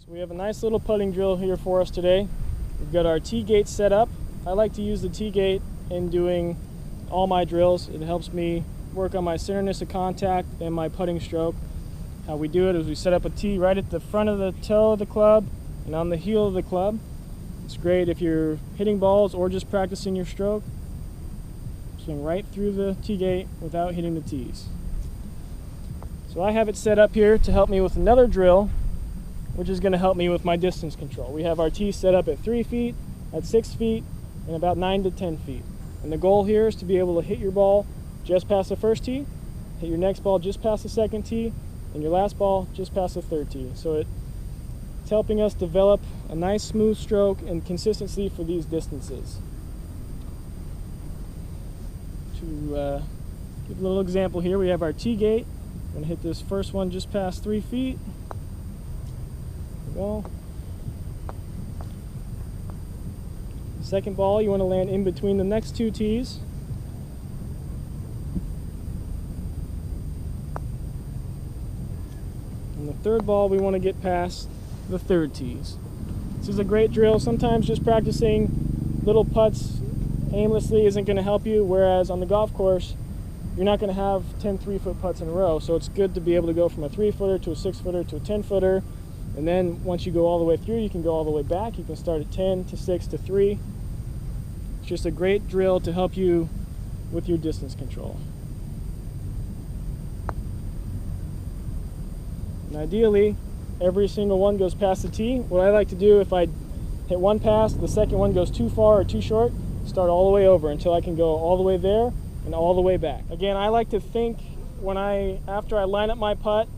So we have a nice little putting drill here for us today. We've got our T-gate set up. I like to use the T-gate in doing all my drills. It helps me work on my centerness of contact and my putting stroke. How we do it is we set up a tee right at the front of the toe of the club and on the heel of the club. It's great if you're hitting balls or just practicing your stroke. Swing right through the T-gate without hitting the tees. So I have it set up here to help me with another drill, which is going to help me with my distance control. We have our tee set up at 3 feet, at 6 feet, and about 9 to 10 feet. And the goal here is to be able to hit your ball just past the first tee, hit your next ball just past the second tee, and your last ball just past the third tee. So it's helping us develop a nice smooth stroke and consistency for these distances. To give a little example here, we have our T-gate. I'm going to hit this first one just past 3 feet. There we go. Second ball, you want to land in between the next two tees. And the third ball, we want to get past the third tees. This is a great drill. Sometimes just practicing little putts aimlessly isn't going to help you, whereas on the golf course, you're not going to have 10 3-foot putts in a row. So it's good to be able to go from a 3-footer to a 6-footer to a 10-footer. And then once you go all the way through, you can go all the way back. You can start at 10 to 6 to 3. It's just a great drill to help you with your distance control. And ideally, every single one goes past the tee. What I like to do, if I hit one pass, the second one goes too far or too short, start all the way over until I can go all the way there and all the way back. Again, I like to think after I line up my putt,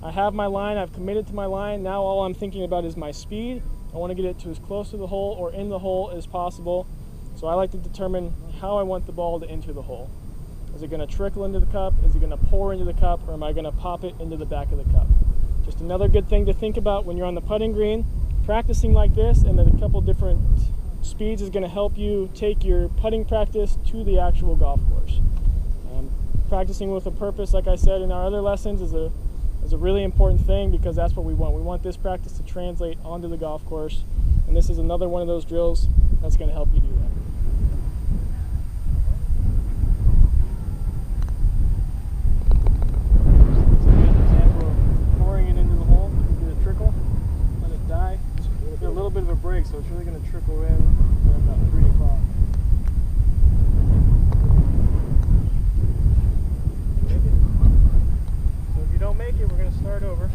I have my line, I've committed to my line. Now all I'm thinking about is my speed. I want to get it to as close to the hole or in the hole as possible. So I like to determine how I want the ball to enter the hole. Is it going to trickle into the cup? Is it going to pour into the cup? Or am I going to pop it into the back of the cup? Just another good thing to think about when you're on the putting green. Practicing like this and then a couple different speeds is going to help you take your putting practice to the actual golf course. Practicing with a purpose, like I said in our other lessons, is a really important thing, because that's what we want. We want this practice to translate onto the golf course, and this is another one of those drills that's going to help you do that. So here's an example of pouring it into the hole. You get a trickle, let it die. Get a little bit of a break, so it's really going to trickle in at about 3 o'clock. So if you don't make it, we're going to start over.